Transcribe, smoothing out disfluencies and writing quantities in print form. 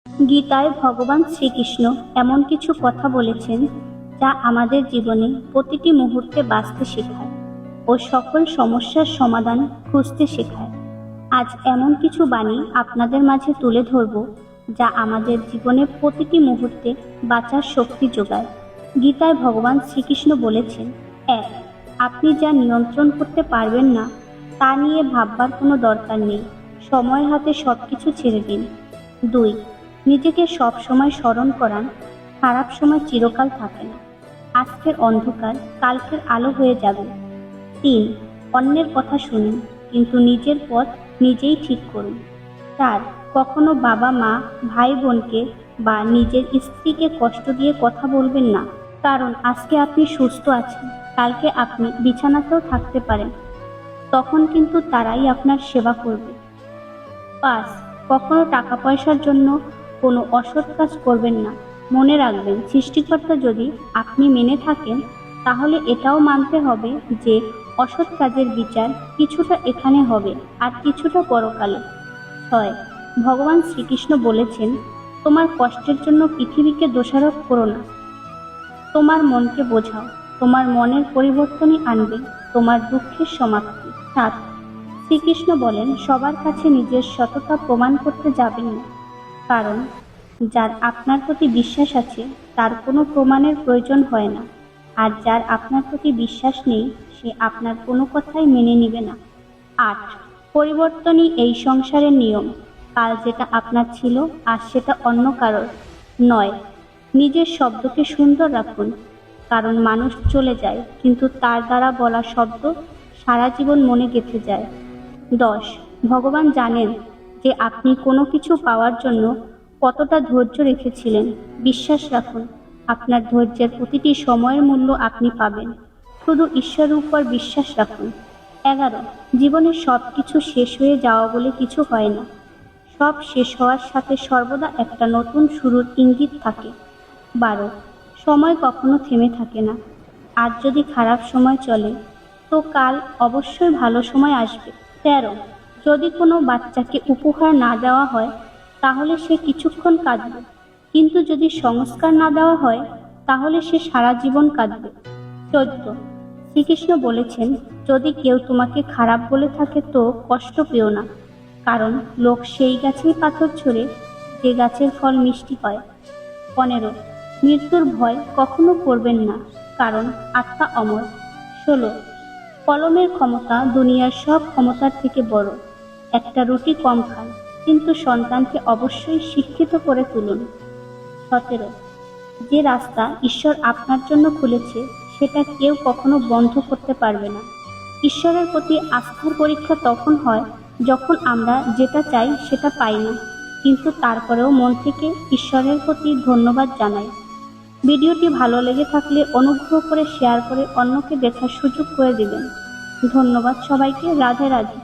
গীতায় ভগবান শ্রীকৃষ্ণ এমন কিছু কথা বলেছেন যা আমাদের জীবনে প্রতিটি মুহূর্তে বাঁচতে শেখায় ও সকল সমস্যার সমাধান খুঁজতে শেখায়। আজ এমন কিছু বাণী আপনাদের মাঝে তুলে ধরব যা আমাদের জীবনে প্রতিটি মুহূর্তে বাঁচার শক্তি যোগায়। গীতায় ভগবান শ্রীকৃষ্ণ বলেছেন, ১. আপনি যা নিয়ন্ত্রণ করতে পারবেন না তা নিয়ে ভাববার কোনো দরকার নেই, সময়ের হাতে সবকিছু ছেড়ে দিন। ২. নিজেকে সব সময় স্মরণ করান, খারাপ সময় চিরকাল থাকে না, আজকের অন্ধকার কালকের আলো হয়ে যাবে। ৩. অন্যের কথা শুনুন কিন্তু নিজের পথ নিজেই ঠিক করুন। ৪. কখনো বাবা মা, ভাই বোনকে বা নিজের স্ত্রীকে কষ্ট দিয়ে কথা বলবেন না, কারণ আজকে আপনি সুস্থ আছেন, কালকে আপনি বিছানাতেও থাকতে পারেন, তখন কিন্তু তারাই আপনার সেবা করবে। ৫. কখনো টাকা পয়সার জন্য কোনো অসৎ কাজ করবেন না, মনে রাখবেন সৃষ্টিকর্তা যদি আপনি মেনে থাকেন তাহলে এটাও মানতে হবে যে অসৎ কাজের বিচার কিছুটা এখানে হবে আর কিছুটা পরকালে। ৬. ভগবান শ্রীকৃষ্ণ বলেছেন, তোমার কষ্টের জন্য পৃথিবীকে দোষারোপ করো না, তোমার মনকে বোঝাও, তোমার মনের পরিবর্তনই আনবে তোমার দুঃখের সমাপ্তি। ৭. শ্রীকৃষ্ণ বলেন, সবার কাছে নিজের সততা প্রমাণ করতে যাবেন না, কারণ যার আপনার প্রতি বিশ্বাস আছে তার কোনো প্রমাণের প্রয়োজন হয় না, আর যার আপনার প্রতি বিশ্বাস নেই সে আপনার কোনো কথাই মেনে নেবে না। ৮. পরিবর্তনই এই সংসারের নিয়ম, কাল যেটা আপনার ছিল আজ সেটা অন্য কারোর। ৯. নিজের শব্দকে সুন্দর রাখুন, কারণ মানুষ চলে যায় কিন্তু তার দ্বারা বলা শব্দ সারা জীবন মনে গেঁথে যায়। ১০. ভগবান জানেন যে আপনি কোনো কিছু পাওয়ার জন্য কতটা ধৈর্য রেখেছিলেন, বিশ্বাস রাখুন আপনার ধৈর্যের প্রতিটি সময়ের মূল্য আপনি পাবেন, শুধু ঈশ্বরের উপর বিশ্বাস রাখুন। ১১. জীবনে সব কিছু শেষ হয়ে যাওয়া বলে কিছু হয় না, সব শেষ হওয়ার সাথে সর্বদা একটা নতুন শুরুর ইঙ্গিত থাকে। ১২. সময় কখনো থেমে থাকে না, আজ যদি খারাপ সময় চলে তো কাল অবশ্যই ভালো সময় আসবে। ১৩. যদি কোনো বাচ্চাকে উপহার না দেওয়া হয় তাহলে সে কিছুক্ষণ কাঁদবে, কিন্তু যদি সংস্কার না দেওয়া হয় তাহলে সে সারা জীবন কাঁদবে। ১৪. শ্রীকৃষ্ণ বলেছেন, যদি কেউ তোমাকে খারাপ বলে থাকে তো কষ্ট পেও না, কারণ লোক সেই গাছেই পাথর ছোড়ে যে গাছের ফল মিষ্টি হয়। ১৫. মৃত্যুর ভয় কখনো করবেন না, কারণ আত্মা অমর। ১৬. কলমের ক্ষমতা দুনিয়ার সব ক্ষমতার থেকে বড়, একটা রুটি কম খান কিন্তু সন্তানকে অবশ্যই শিক্ষিত করে তুলুন। ১৭. যে রাস্তা ঈশ্বর আপনার জন্য খুলেছে সেটা কেউ কখনো বন্ধ করতে পারবে না। ঈশ্বরের প্রতি আস্থার পরীক্ষা তখন হয় যখন আমরা যেটা চাই সেটা পাই না, কিন্তু তারপরেও মন থেকে ঈশ্বরের প্রতি ধন্যবাদ জানাই। ভিডিওটি ভালো লেগে থাকলে অনুগ্রহ করে শেয়ার করে অন্যকে দেখার সুযোগ করে দিবেন। ধন্যবাদ সবাইকে। রাধে রাধে।